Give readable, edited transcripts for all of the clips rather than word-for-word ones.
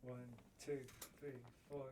One, two, three, four.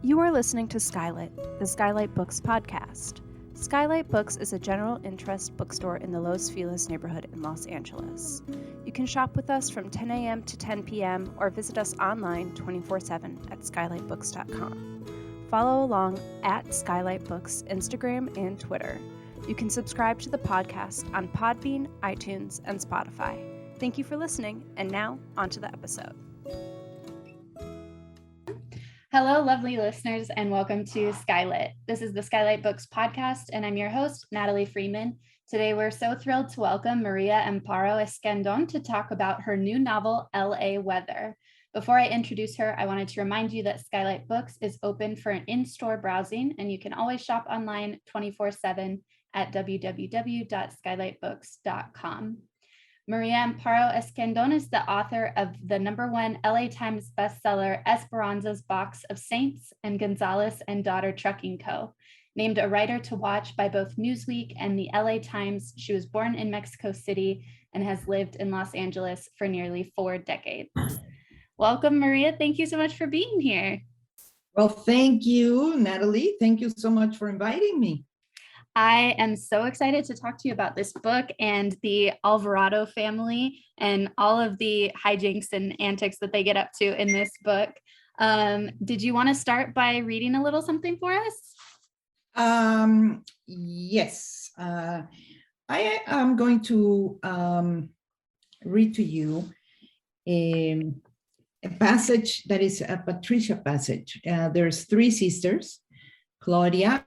You are listening to SKYLIT, the SKYLIT Books podcast. SKYLIT Books is a general interest bookstore in the Los Feliz neighborhood in Los Angeles. You can shop with us from 10 a.m. to 10 p.m. or visit us online 24/7 at skylitbooks.com. Follow along at SKYLIT Books Instagram and Twitter. You can subscribe to the podcast on Podbean, iTunes, and Spotify. Thank you for listening, and now on to the episode. Hello, lovely listeners, and welcome to SKYLIT. This is the SKYLIT Books podcast, and I'm your host, Natalie Freeman. Today, we're so thrilled to welcome Maria Amparo Escandon to talk about her new novel, LA Weather. Before I introduce her, I wanted to remind you that SKYLIT Books is open for an in-store browsing, and you can always shop online 24/7 at www.skylitbooks.com. Maria Amparo Escandon is the author of the #1 LA Times bestseller Esperanza's Box of Saints and Gonzalez and Daughter Trucking Co. Named a writer to watch by both Newsweek and the LA Times, she was born in Mexico City and has lived in Los Angeles for nearly 4 decades. Welcome, Maria. Thank you so much for being here. Well, thank you, Natalie. Thank you so much for inviting me. I am so excited to talk to you about this book and the Alvarado family and all of the hijinks and antics that they get up to in this book. Did you want to start by reading a little something for us? Yes. I am going to read to you a passage that is a Patricia passage. There's 3 sisters, Claudia,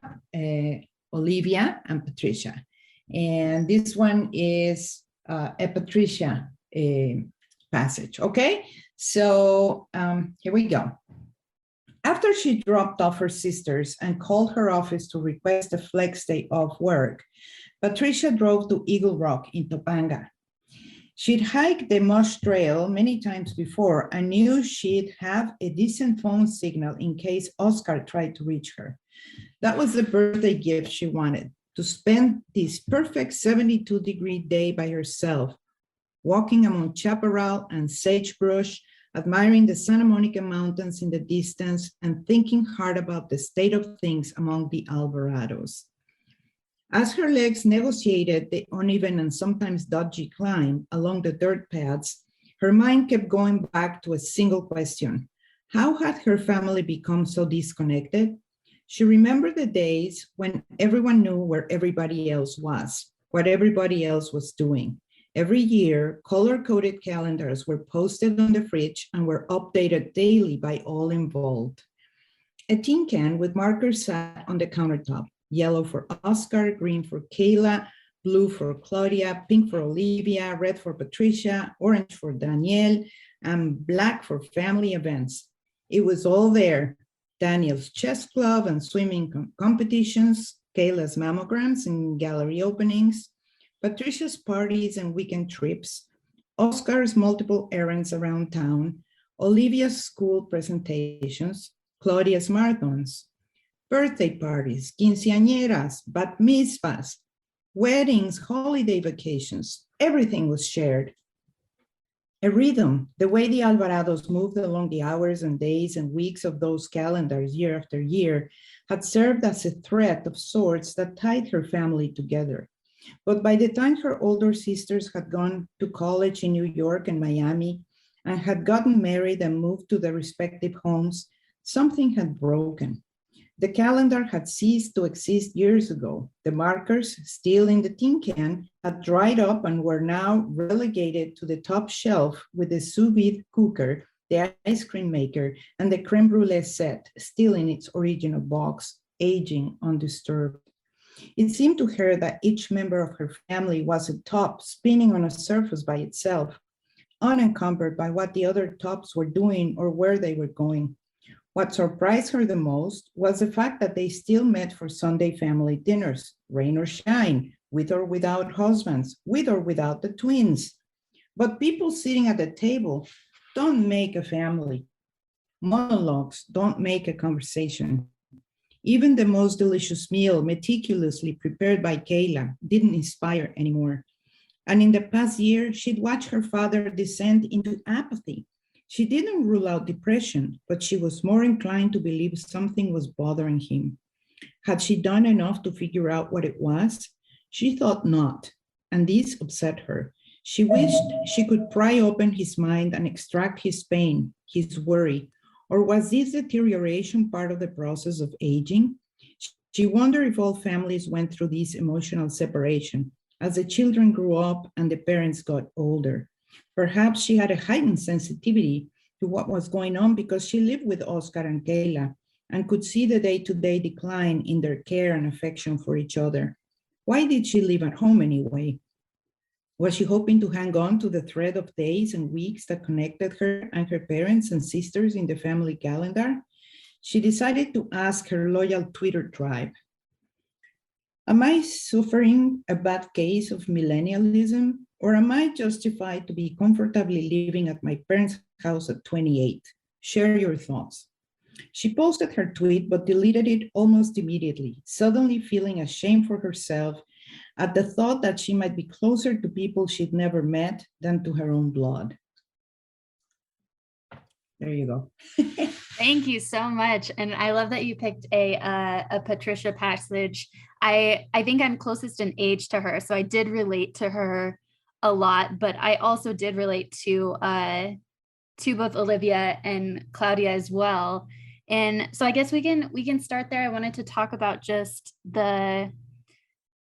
Olivia, and Patricia. And this one is a Patricia passage, okay? So here we go. After she dropped off her sisters and called her office to request a flex day off work, Patricia drove to Eagle Rock in Topanga. She'd hiked the Mush Trail many times before and knew she'd have a decent phone signal in case Oscar tried to reach her. That was the birthday gift she wanted, to spend this perfect 72-degree day by herself, walking among chaparral and sagebrush, admiring the Santa Monica Mountains in the distance, and thinking hard about the state of things among the Alvarados. As her legs negotiated the uneven and sometimes dodgy climb along the dirt paths, her mind kept going back to a single question. How had her family become so disconnected? She remembered the days when everyone knew where everybody else was, what everybody else was doing. Every year, color-coded calendars were posted on the fridge and were updated daily by all involved. A tin can with markers sat on the countertop, yellow for Oscar, green for Kayla, blue for Claudia, pink for Olivia, red for Patricia, orange for Danielle, and black for family events. It was all there. Daniel's chess club and swimming competitions, Kayla's mammograms and gallery openings, Patricia's parties and weekend trips, Oscar's multiple errands around town, Olivia's school presentations, Claudia's marathons, birthday parties, quinceañeras, bat mitzvahs, weddings, holiday vacations, everything was shared. A rhythm, the way the Alvarados moved along the hours and days and weeks of those calendars year after year, had served as a thread of sorts that tied her family together. But by the time her older sisters had gone to college in New York and Miami and had gotten married and moved to their respective homes, something had broken. The calendar had ceased to exist years ago. The markers, still in the tin can, had dried up and were now relegated to the top shelf with the sous vide cooker, the ice cream maker, and the creme brulee set, still in its original box, aging undisturbed. It seemed to her that each member of her family was a top spinning on a surface by itself, unencumbered by what the other tops were doing or where they were going. What surprised her the most was the fact that they still met for Sunday family dinners, rain or shine, with or without husbands, with or without the twins. But people sitting at the table don't make a family. Monologues don't make a conversation. Even the most delicious meal, meticulously prepared by Kayla, didn't inspire anymore. And in the past year, she'd watched her father descend into apathy. She didn't rule out depression, but she was more inclined to believe something was bothering him. Had she done enough to figure out what it was? She thought not, and this upset her. She wished she could pry open his mind and extract his pain, his worry. Or was this deterioration part of the process of aging? She wondered if all families went through this emotional separation as the children grew up and the parents got older. Perhaps she had a heightened sensitivity to what was going on because she lived with Oscar and Kayla and could see the day-to-day decline in their care and affection for each other. Why did she live at home anyway? Was she hoping to hang on to the thread of days and weeks that connected her and her parents and sisters in the family calendar? She decided to ask her loyal Twitter tribe, am I suffering a bad case of millennialism, or am I justified to be comfortably living at my parents' house at 28? Share your thoughts. She posted her tweet, but deleted it almost immediately, suddenly feeling ashamed for herself at the thought that she might be closer to people she'd never met than to her own blood. There you go. Thank you so much. And I love that you picked a Patricia passage. I think I'm closest in age to her, so I did relate to her a lot, but I also did relate to both Olivia and Claudia as well. And so I guess we can start there. I wanted to talk about just the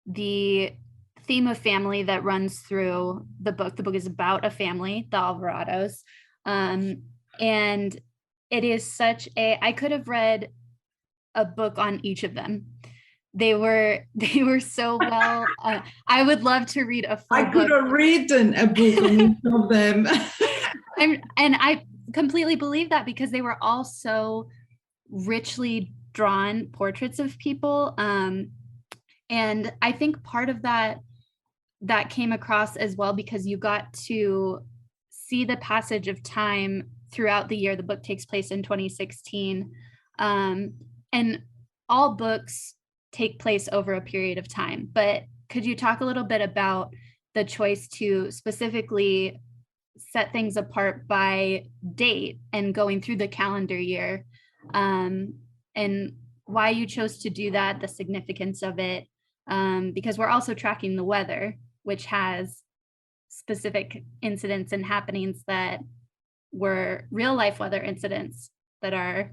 theme of family that runs through the book. The book is about a family, the Alvarados. And it is such I could have read a book on each of them. They were so well. I would love to read a full book. I could have written a book on each of them. And I completely believe that because they were all so richly drawn portraits of people. And I think part of that came across as well because you got to see the passage of time throughout the year. The book takes place in 2016. And all books take place over a period of time. But could you talk a little bit about the choice to specifically set things apart by date and going through the calendar year, and why you chose to do that, the significance of it? Because we're also tracking the weather, which has specific incidents and happenings that were real life weather incidents that are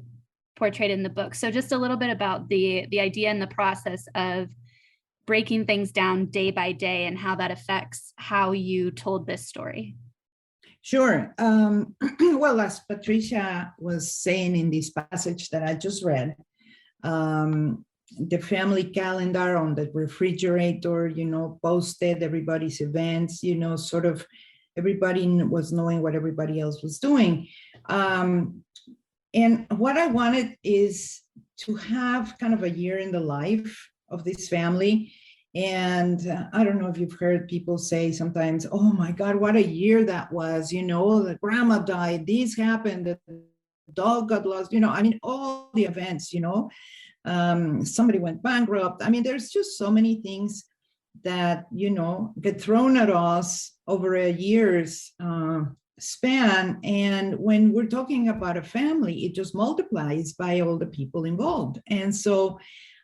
portrayed in the book. So just a little bit about the idea and the process of breaking things down day by day and how that affects how you told this story. Sure. Well, as Patricia was saying in this passage that I just read, the family calendar on the refrigerator, posted everybody's events, sort of everybody was knowing what everybody else was doing. And what I wanted is to have kind of a year in the life of this family. And I don't know if you've heard people say sometimes, oh my God, what a year that was, the grandma died, this happened, the dog got lost, all the events, somebody went bankrupt. There's just so many things that, get thrown at us over a year's span. And when we're talking about a family, it just multiplies by all the people involved. And so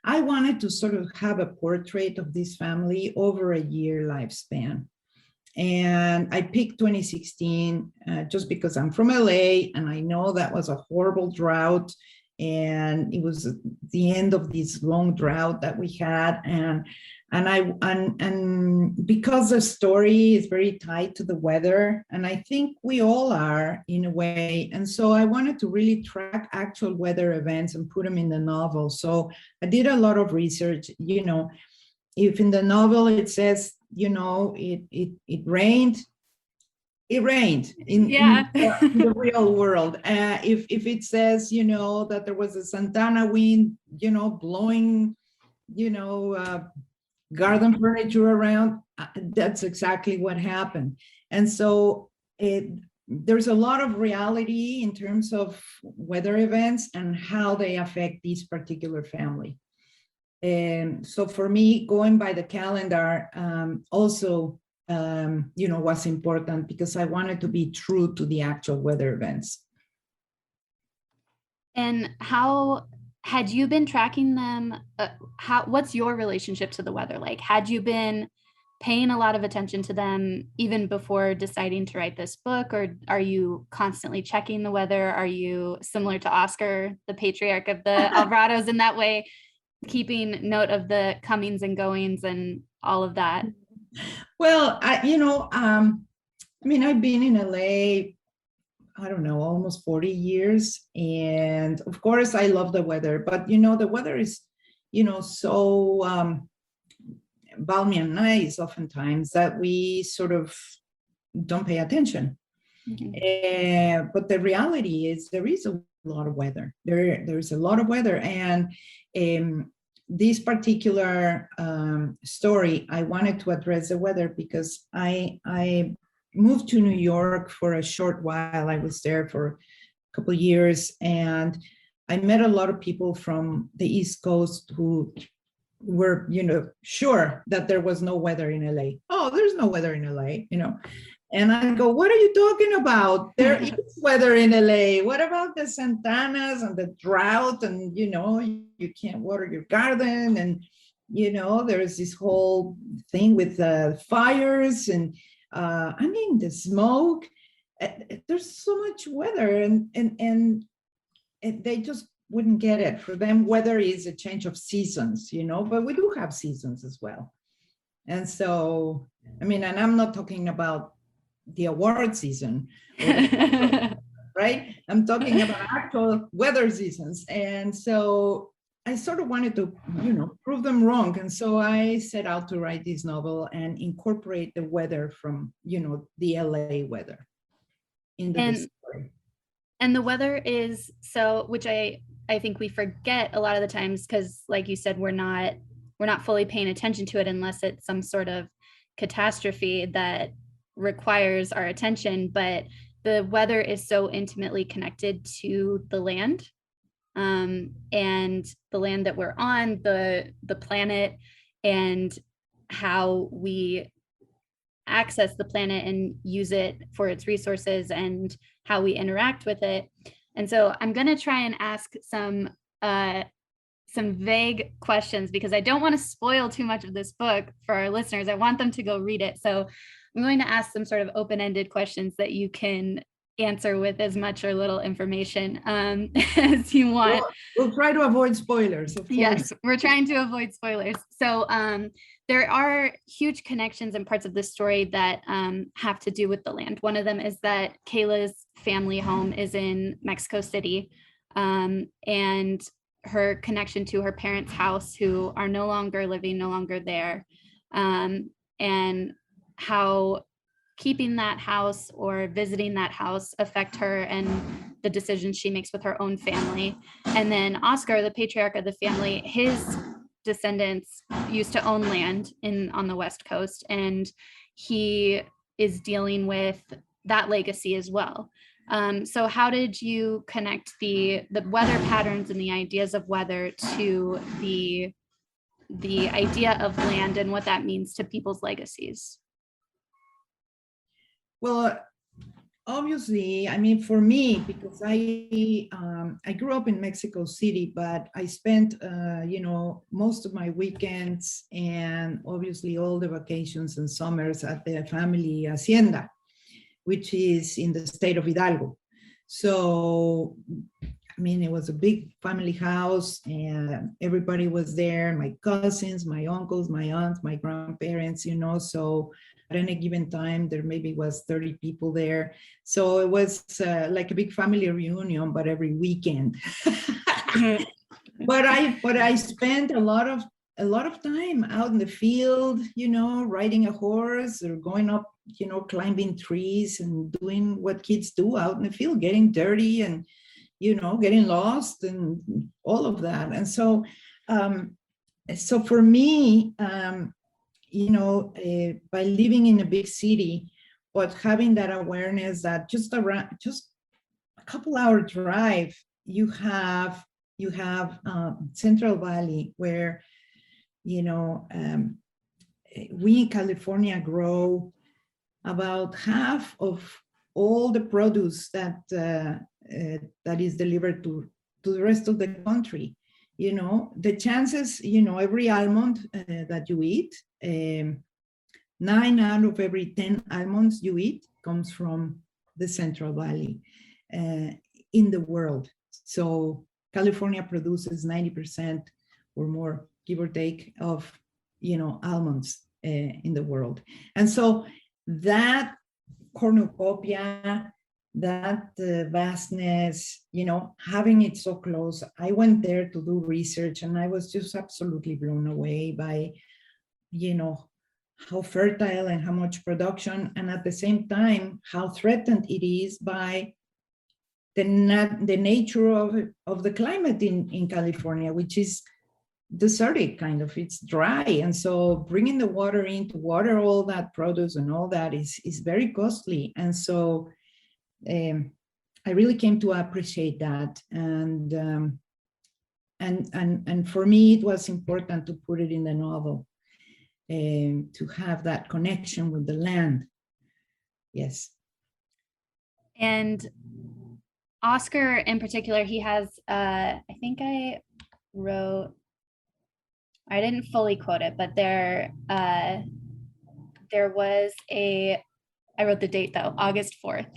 I wanted to sort of have a portrait of this family over a year lifespan. And I picked 2016 just because I'm from LA and I know that was a horrible drought. And it was the end of this long drought that we had. And because the story is very tied to the weather, and I think we all are in a way. And so I wanted to really track actual weather events and put them in the novel. So I did a lot of research, if in the novel it says, it rained, it rained in the real world. If it says, that there was a Santana wind, blowing, garden furniture around, that's exactly what happened. And so there's a lot of reality in terms of weather events and how they affect this particular family. And so for me, going by the calendar also, was important because I wanted to be true to the actual weather events. And how had you been tracking them? What's your relationship to the weather like? Had you been paying a lot of attention to them even before deciding to write this book, or are you constantly checking the weather? Are you similar to Oscar, the patriarch of the Alvarados, in that way, keeping note of the comings and goings and all of that? Well, I've been in LA, I don't know, almost 40 years. And of course, I love the weather, but the weather is, so balmy and nice oftentimes that we sort of don't pay attention. Mm-hmm. But the reality is there is a lot of weather. There's a lot of weather. And this particular story, I wanted to address the weather because I moved to New York for a short while. I was there for a couple of years, and I met a lot of people from the East Coast who were, sure that there was no weather in LA. Oh, there's no weather in LA, And I go, what are you talking about? There is weather in LA. What about the Santanas and the drought? And, you can't water your garden. And, there's this whole thing with the fires and, the smoke. There's so much weather and they just wouldn't get it. For them, weather is a change of seasons, but we do have seasons as well. And so, and I'm not talking about the award season, right? I'm talking about actual weather seasons. And so I sort of wanted to, prove them wrong. And so I set out to write this novel and incorporate the weather from, the LA weather into the story. And the weather is which I think we forget a lot of the times, because like you said, we're not fully paying attention to it unless it's some sort of catastrophe that requires our attention. But the weather is so intimately connected to the land, and the land that we're on, the planet, and how we access the planet and use it for its resources and how we interact with it. And so I'm going to try and ask some vague questions because I don't want to spoil too much of this book for our listeners. I want them to go read it. So I'm going to ask some sort of open-ended questions that you can answer with as much or little information as you want. We'll try to avoid spoilers. Of course. Yes, we're trying to avoid spoilers. So there are huge connections and parts of this story that have to do with the land. One of them is that Kayla's family home is in Mexico City, and her connection to her parents' house, who are no longer living, no longer there, and how keeping that house or visiting that house affect her and the decisions she makes with her own family. And then Oscar, the patriarch of the family, his descendants used to own land on the West Coast, and he is dealing with that legacy as well. So how did you connect the weather patterns and the ideas of weather to the idea of land and what that means to people's legacies? Well, obviously, for me, because I grew up in Mexico City, but I spent, most of my weekends and obviously all the vacations and summers at the family hacienda, which is in the state of Hidalgo. So, it was a big family house and everybody was there, my cousins, my uncles, my aunts, my grandparents, so at any given time, there maybe was 30 people there. So it was like a big family reunion, but every weekend. But I spent a lot of time out in the field, riding a horse or going up, climbing trees and doing what kids do out in the field, getting dirty and, getting lost and all of that. And so, so for me, by living in a big city, but having that awareness that just a couple hour drive, you have Central Valley where, we in California grow about half of all the produce that is delivered to the rest of the country. The chances, every almond that you eat, 9 out of every 10 almonds you eat comes from the Central Valley in the world. So California produces 90% or more, give or take, of almonds in the world. And so that cornucopia, that vastness, having it so close, I went there to do research and I was just absolutely blown away by, how fertile and how much production, and at the same time, how threatened it is by the nature of the climate in California, which is desertic kind of, it's dry. And so bringing the water in to water all that produce and all that is very costly. And so I really came to appreciate that. And for me, it was important to put it in the novel, to have that connection with the land. Yes. And Oscar in particular, he has, I think I didn't fully quote it, but there was I wrote the date though, August 4th,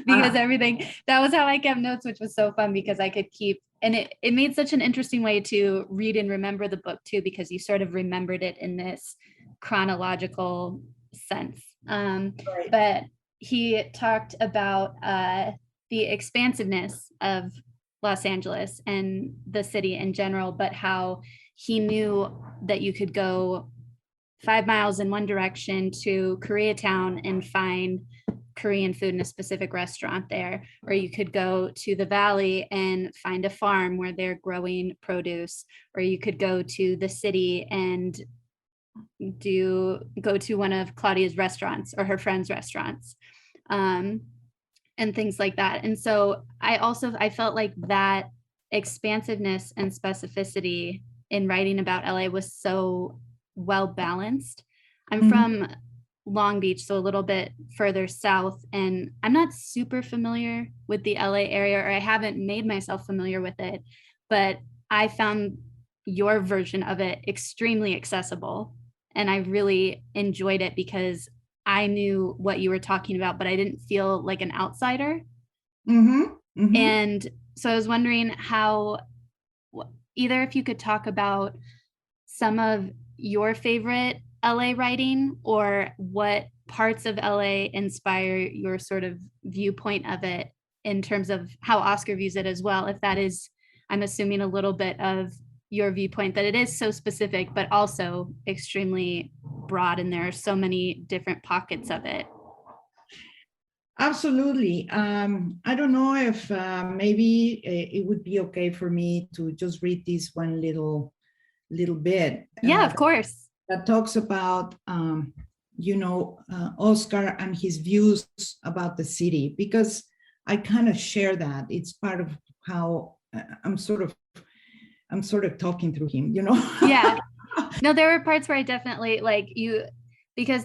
because everything, that was how I kept notes, which was so fun because I could keep, and it made such an interesting way to read and remember the book too, because you sort of remembered it in this chronological sense. Right. But he talked about the expansiveness of Los Angeles and the city in general, but how he knew that you could go 5 miles in one direction to Koreatown and find Korean food in a specific restaurant there, or you could go to the valley and find a farm where they're growing produce, or you could go to the city and go to one of Claudia's restaurants or her friend's restaurants, and things like that. And so I felt like that expansiveness and specificity in writing about LA was so well balanced. I'm from Long Beach, so a little bit further south, and I'm not super familiar with the LA area, or I haven't made myself familiar with it, but I found your version of it extremely accessible, and I really enjoyed it because I knew what you were talking about, but I didn't feel like an outsider. And so I was wondering how, either if you could talk about some of your favorite LA writing, or what parts of LA inspire your sort of viewpoint of it in terms of how Oscar views it as well. If that is, I'm assuming, a little bit of your viewpoint, that it is so specific, but also extremely broad, and there are so many different pockets of it. Absolutely. I don't know if maybe it would be okay for me to just read this one little bit. Yeah, of course. That talks about, Oscar and his views about the city, because I kind of share that. It's part of how I'm sort of talking through him, Yeah. No, there were parts where I definitely because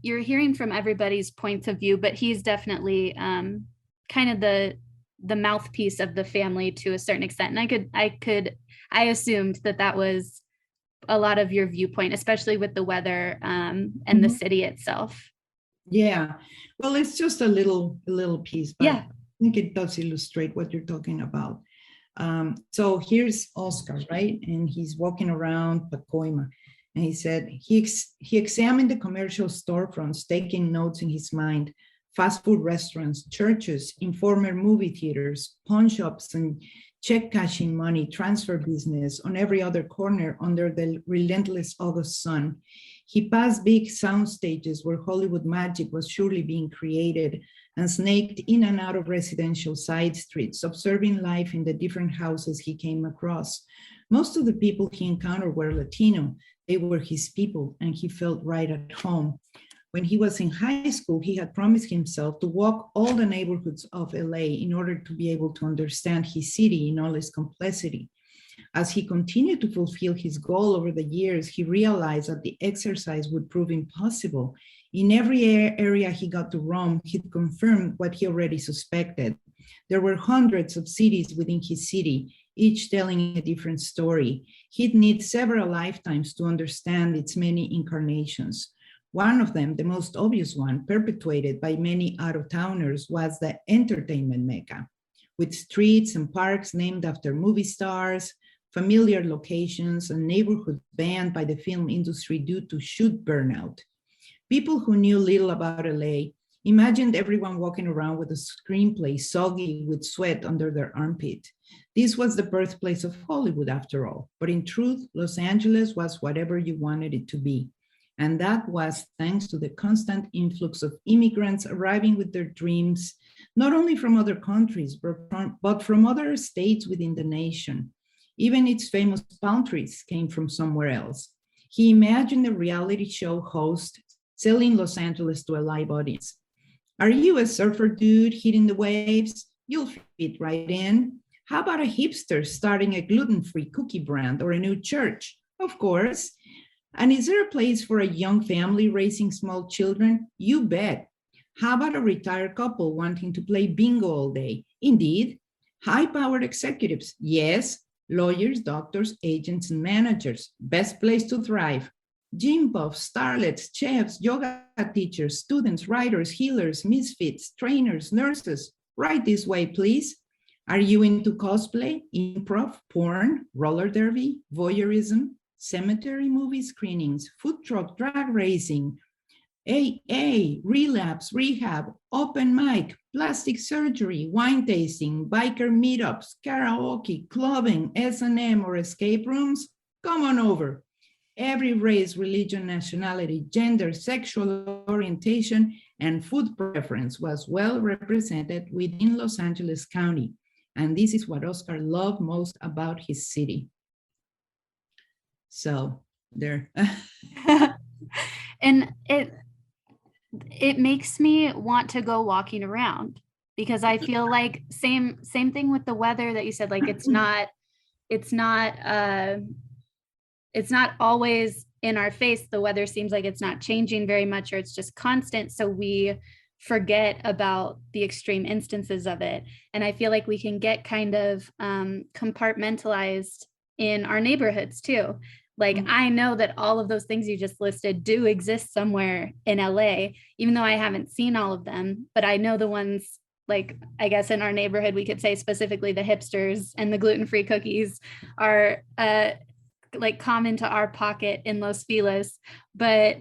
you're hearing from everybody's points of view, but he's definitely kind of the mouthpiece of the family to a certain extent. And I assumed that was a lot of your viewpoint, especially with the weather and the city itself. Yeah, well, it's just a little piece, but yeah. I think it does illustrate what you're talking about. So here's Oscar, right? And he's walking around Pacoima, and he said he examined the commercial storefronts, taking notes in his mind, fast food restaurants, churches, informal movie theaters, pawn shops, and check cashing money transfer business on every other corner under the relentless August sun. He passed big sound stages where Hollywood magic was surely being created and snaked in and out of residential side streets, observing life in the different houses he came across. Most of the people he encountered were Latino. They were his people, and he felt right at home. When he was in high school, he had promised himself to walk all the neighborhoods of LA in order to be able to understand his city in all its complexity. As he continued to fulfill his goal over the years, he realized that the exercise would prove impossible. In every area he got to roam, he confirmed what he already suspected. There were hundreds of cities within his city, each telling a different story. He'd need several lifetimes to understand its many incarnations. One of them, the most obvious one, perpetuated by many out-of-towners, was the entertainment mecca, with streets and parks named after movie stars, familiar locations, and neighborhoods banned by the film industry due to shoot burnout. People who knew little about LA imagined everyone walking around with a screenplay soggy with sweat under their armpit. This was the birthplace of Hollywood, after all. But in truth, Los Angeles was whatever you wanted it to be. And that was thanks to the constant influx of immigrants arriving with their dreams, not only from other countries, but from other states within the nation. Even its famous palm trees came from somewhere else. He imagined a reality show host selling Los Angeles to a live audience. Are you a surfer dude hitting the waves? You'll fit right in. How about a hipster starting a gluten-free cookie brand or a new church? Of course. And is there a place for a young family raising small children? You bet. How about a retired couple wanting to play bingo all day? Indeed. High-powered executives? Yes. Lawyers, doctors, agents, and managers. Best place to thrive. Gym buffs, starlets, chefs, yoga teachers, students, writers, healers, misfits, trainers, nurses. Right this way, please. Are you into cosplay, improv, porn, roller derby, voyeurism, cemetery movie screenings, food truck drag racing, AA, relapse, rehab, open mic, plastic surgery, wine tasting, biker meetups, karaoke, clubbing, S&M, or escape rooms? Come on over. Every race, religion, nationality, gender, sexual orientation, and food preference was well represented within Los Angeles County. And this is what Oscar loved most about his city. So there. And it makes me want to go walking around, because I feel like same thing with the weather that you said, like it's not always in our face. The weather seems like it's not changing very much, or it's just constant. So we forget about the extreme instances of it. And I feel like we can get kind of compartmentalized in our neighborhoods too. Like, I know that all of those things you just listed do exist somewhere in LA, even though I haven't seen all of them, but I know the ones, like, I guess in our neighborhood, we could say specifically the hipsters and the gluten-free cookies are like common to our pocket in Los Feliz, but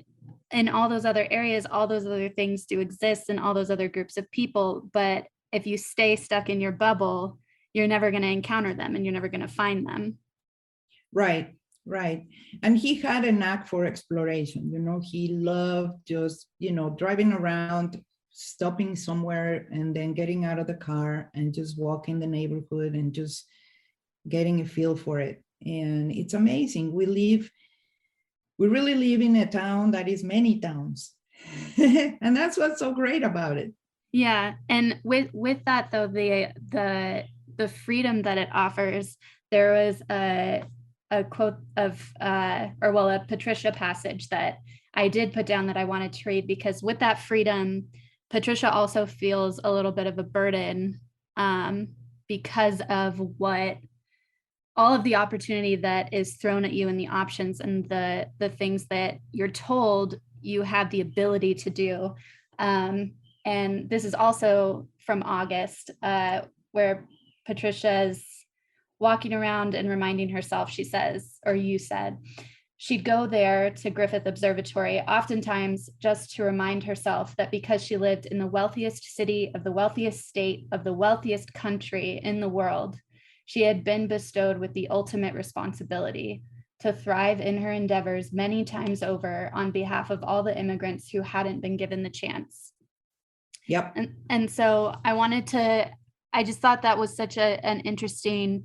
in all those other areas, all those other things do exist and all those other groups of people. But if you stay stuck in your bubble, you're never going to encounter them and you're never going to find them. Right. Right. And he had a knack for exploration. He loved just, driving around, stopping somewhere and then getting out of the car and just walking the neighborhood and just getting a feel for it. And it's amazing. We really live in a town that is many towns. And that's what's so great about it. Yeah. And with that though, the freedom that it offers, there was a quote of, a Patricia passage that I did put down that I wanted to read, because with that freedom, Patricia also feels a little bit of a burden because of what all of the opportunity that is thrown at you and the options and the things that you're told you have the ability to do. And this is also from August, where Patricia's walking around and reminding herself, she says, or you said, she'd go there to Griffith Observatory, oftentimes just to remind herself that because she lived in the wealthiest city of the wealthiest state of the wealthiest country in the world, she had been bestowed with the ultimate responsibility to thrive in her endeavors many times over on behalf of all the immigrants who hadn't been given the chance. Yep. And so I just thought that was such an interesting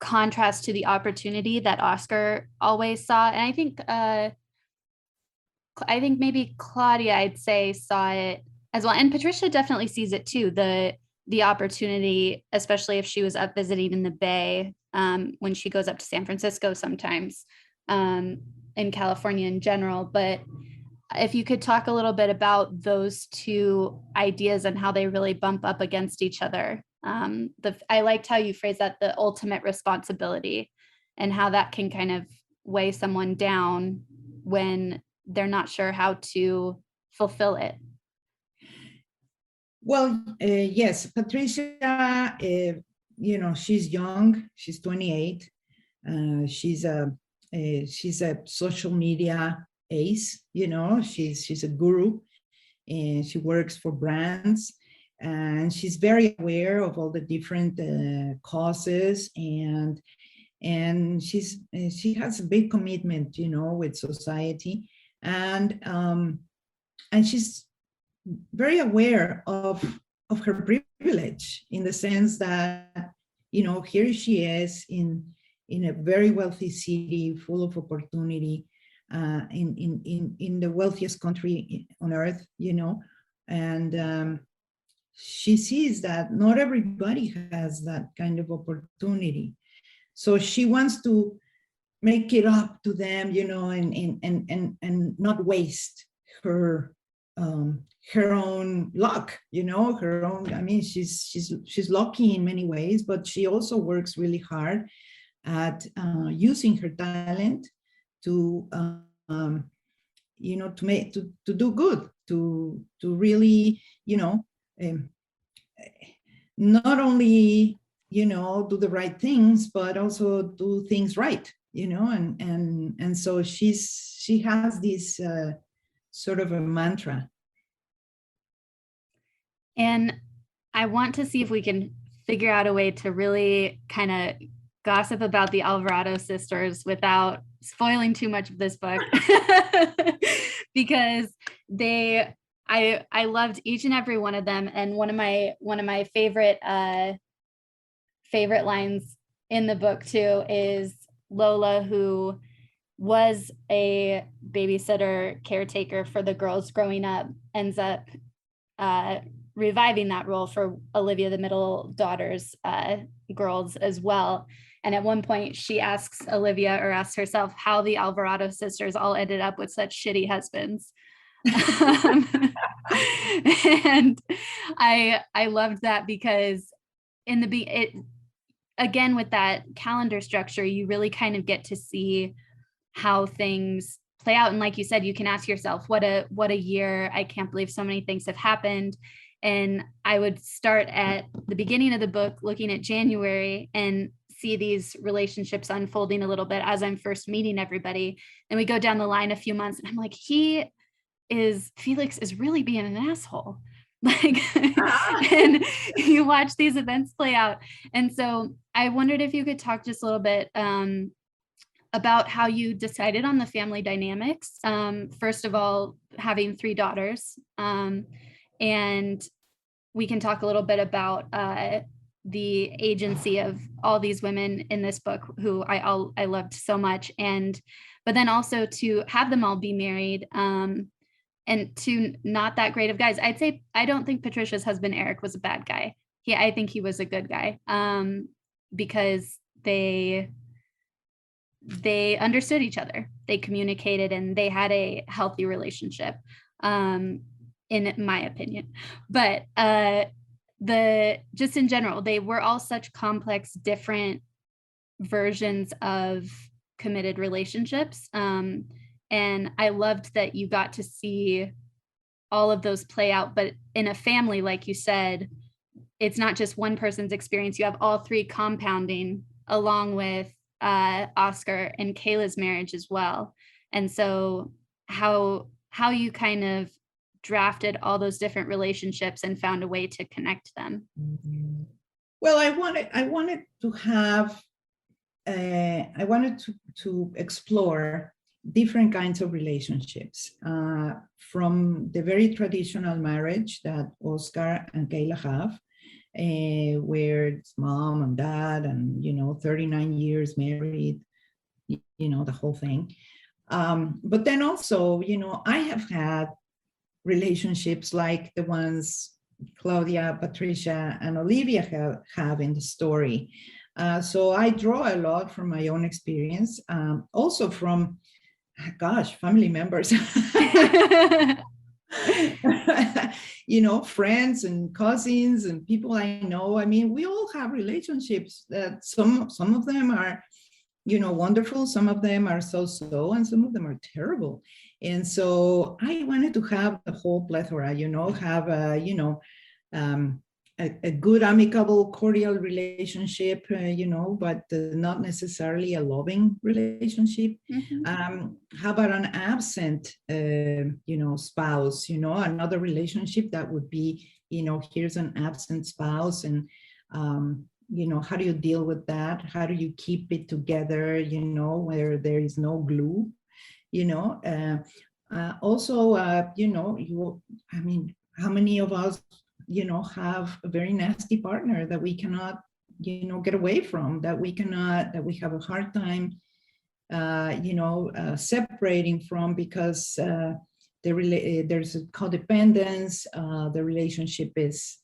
contrast to the opportunity that Oscar always saw. And I think maybe Claudia, I'd say, saw it as well. And Patricia definitely sees it too, the opportunity, especially if she was up visiting in the Bay, when she goes up to San Francisco sometimes, in California in general. But if you could talk a little bit about those two ideas and how they really bump up against each other. I liked how you phrased that, the ultimate responsibility, and how that can kind of weigh someone down when they're not sure how to fulfill it. Well, yes, Patricia, she's young, she's 28. She's a social media ace, she's a guru, and she works for brands, and she's very aware of all the different causes, and she has a big commitment, with society, and she's very aware of her privilege, in the sense that, here she is in a very wealthy city full of opportunity, in the wealthiest country on earth, and she sees that not everybody has that kind of opportunity. So she wants to make it up to them, and not waste her own luck, her own. I mean, she's lucky in many ways, but she also works really hard at using her talent to to do good, to really, not only, do the right things, but also do things right, and so she has this sort of a mantra. And I want to see if we can figure out a way to really kind of gossip about the Alvarado sisters without spoiling too much of this book, because I loved each and every one of them. And one of my favorite lines in the book too is Lola, who was a babysitter caretaker for the girls growing up, ends up reviving that role for Olivia, the middle daughter's girls as well. And at one point she asks Olivia, or asks herself, how the Alvarado sisters all ended up with such shitty husbands. And I loved that, because again, with that calendar structure, you really kind of get to see how things play out. And like you said, you can ask yourself, what a year. I can't believe so many things have happened. And I would start at the beginning of the book, looking at January, and see these relationships unfolding a little bit as I'm first meeting everybody. And we go down the line a few months, and I'm like, Felix is really being an asshole. Like, and you watch these events play out. And so I wondered if you could talk just a little bit about how you decided on the family dynamics. First of all, having 3 daughters, and we can talk a little bit about the agency of all these women in this book who I loved so much, but then also to have them all be married, and to not that great of guys. I'd say I don't think Patricia's husband Eric was a bad guy. I think he was a good guy, because they understood each other, they communicated, and they had a healthy relationship, in my opinion. But just in general, they were all such complex, different versions of committed relationships. And I loved that you got to see all of those play out, but in a family, like you said, it's not just one person's experience. You have all 3 compounding, along with Oscar and Kayla's marriage as well. And so how you kind of drafted all those different relationships and found a way to connect them. Well, I wanted to have, I wanted to explore different kinds of relationships, from the very traditional marriage that Oscar and Kayla have, where it's mom and dad and, 39 years married, the whole thing. But then also, I have had relationships like the ones Claudia, Patricia, and Olivia have in the story. So I draw a lot from my own experience, also from, family members. Friends and cousins and people I know. I mean, we all have relationships that some of them are, wonderful. Some of them are so-so, and some of them are terrible. And so I wanted to have the whole plethora, have a good, amicable, cordial relationship, but not necessarily a loving relationship. Mm-hmm. How about an absent, spouse, another relationship that would be, here's an absent spouse, and, how do you deal with that? How do you keep it together, where there is no glue, also, how many of us, have a very nasty partner that we cannot, get away from, that we have a hard time, separating from, because there's a codependence, the relationship is,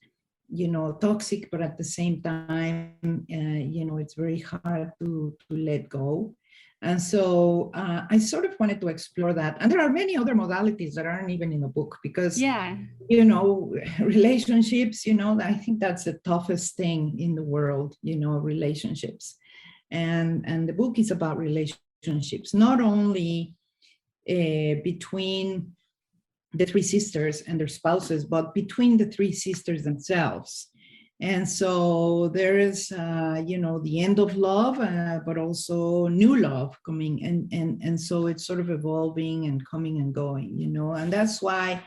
toxic, but at the same time, it's very hard to let go. And so I sort of wanted to explore that. And there are many other modalities that aren't even in the book, because, relationships, I think that's the toughest thing in the world, relationships. And the book is about relationships, not only between the three sisters and their spouses, but between the three sisters themselves. And so there is, the end of love, but also new love coming, and so it's sort of evolving and coming and going, and that's why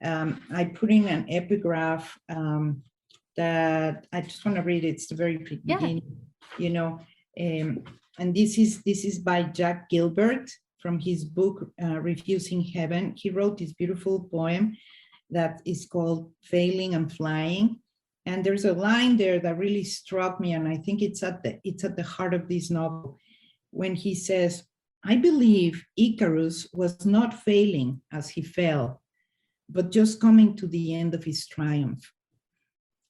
I put in an epigraph that I just want to read. It's the very beginning, and this is by Jack Gilbert from his book, Refusing Heaven. He wrote this beautiful poem that is called Failing and Flying. And there's a line there that really struck me, and I think it's at the heart of this novel, when he says, "I believe Icarus was not failing as he fell, but just coming to the end of his triumph."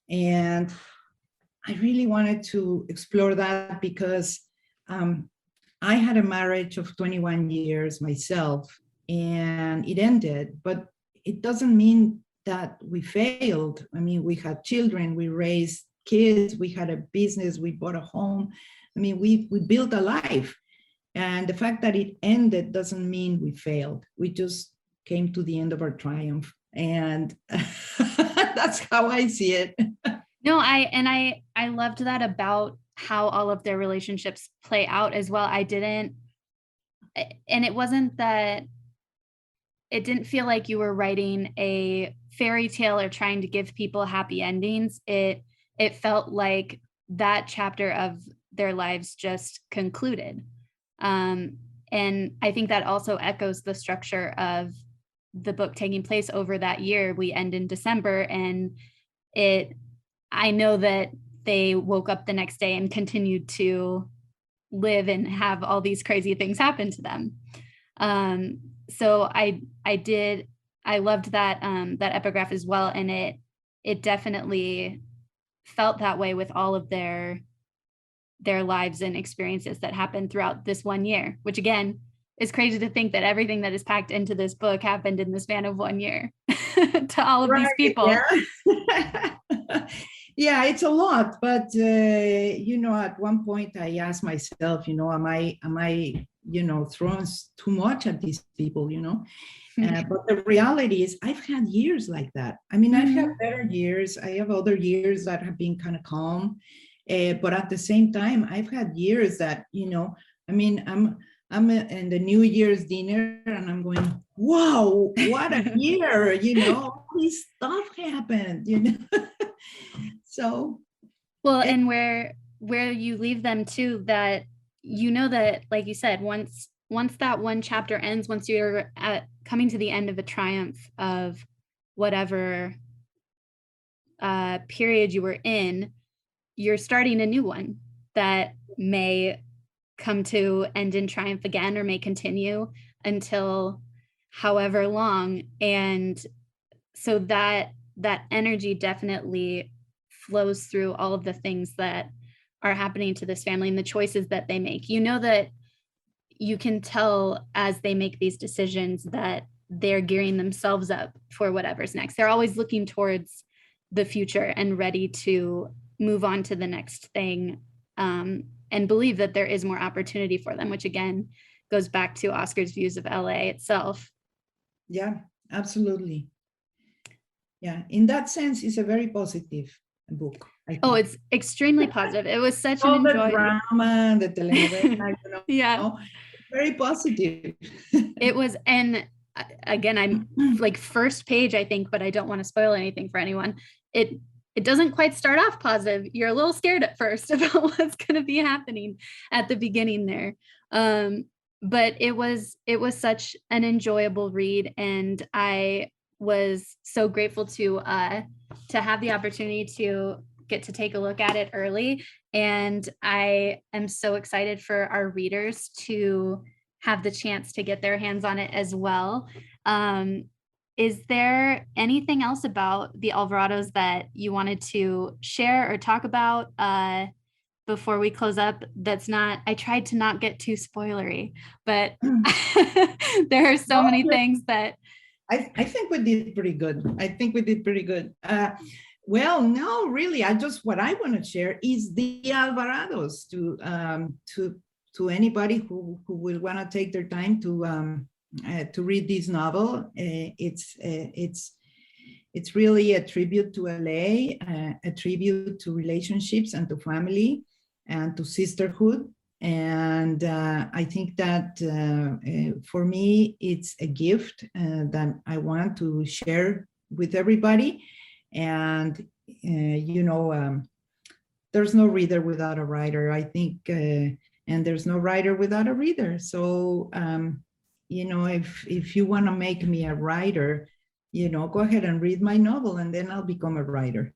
And I really wanted to explore that, because I had a marriage of 21 years myself, and it ended, but it doesn't mean that we failed. I mean, we had children, we raised kids, we had a business, we bought a home. I mean, we built a life. And the fact that it ended doesn't mean we failed. We just came to the end of our triumph. And that's how I see it. No, I loved that about how all of their relationships play out as well. And it wasn't that, it didn't feel like you were writing a fairy tale or trying to give people happy endings. It felt like that chapter of their lives just concluded. And I think that also echoes the structure of the book taking place over that year. We end in December, and I know that they woke up the next day and continued to live and have all these crazy things happen to them. So I loved that that epigraph as well, and it definitely felt that way with all of their lives and experiences that happened throughout this one year, which again is crazy to think that everything that is packed into this book happened in the span of 1 year to all of these people. Yeah. Yeah, it's a lot, but at one point I asked myself, am I throwing too much at these people, but the reality is I've had years like that. I mean, I've had better years. I have other years that have been kind of calm, but at the same time, I've had years that, I mean, I'm in the New Year's dinner and I'm going, wow, what a year, all this stuff happened, So. Well, and where you leave them too, that, that, like you said, once that one chapter ends, once you're coming to the end of a triumph of whatever period you were in, you're starting a new one that may come to end in triumph again, or may continue until however long. And so that energy definitely flows through all of the things that are happening to this family and the choices that they make. That you can tell as they make these decisions that they're gearing themselves up for whatever's next. They're always looking towards the future and ready to move on to the next thing, and believe that there is more opportunity for them, which again goes back to Oscar's views of LA itself. Yeah, absolutely. Yeah, in that sense, it's a very positive book. Oh, it's extremely positive. It was such all an the enjoyable drama, the telenovela, yeah, very positive. It was, and again, I'm like first page, I think, but I don't want to spoil anything for anyone. It doesn't quite start off positive. You're a little scared at first about what's going to be happening at the beginning there. But it was such an enjoyable read, and I was so grateful to have the opportunity to get to take a look at it early. And I am so excited for our readers to have the chance to get their hands on it as well. Is there anything else about the Alvarados that you wanted to share or talk about before we close up? I tried to not get too spoilery, but there are so many things that I think we did pretty good. Well, no, really, what I want to share is the Alvarados to anybody who will want to take their time to read this novel. It's really a tribute to LA, a tribute to relationships and to family and to sisterhood. And I think that for me, it's a gift that I want to share with everybody. And, there's no reader without a writer, I think, and there's no writer without a reader. So, if you want to make me a writer, go ahead and read my novel and then I'll become a writer.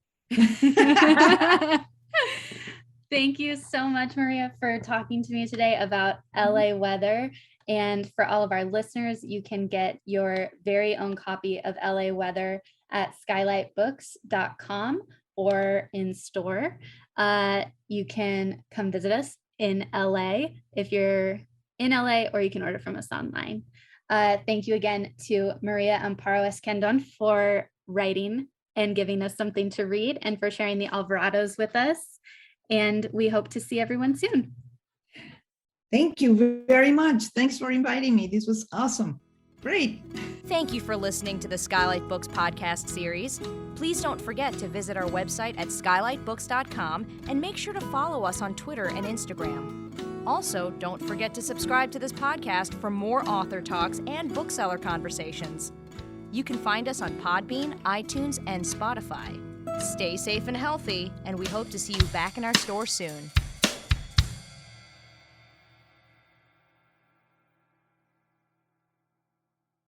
Thank you so much, Maria, for talking to me today about LA weather. And for all of our listeners, you can get your very own copy of LA Weather at skylitbooks.com or in store. You can come visit us in LA if you're in LA, or you can order from us online. Thank you again to Maria Amparo Escandon for writing and giving us something to read, and for sharing the Alvarados with us. And we hope to see everyone soon. Thank you very much. Thanks for inviting me. This was awesome. Great. Thank you for listening to the Skylight Books podcast series. Please don't forget to visit our website at skylitbooks.com and make sure to follow us on Twitter and Instagram. Also, don't forget to subscribe to this podcast for more author talks and bookseller conversations. You can find us on Podbean, iTunes, and Spotify. Stay safe and healthy, and we hope to see you back in our store soon.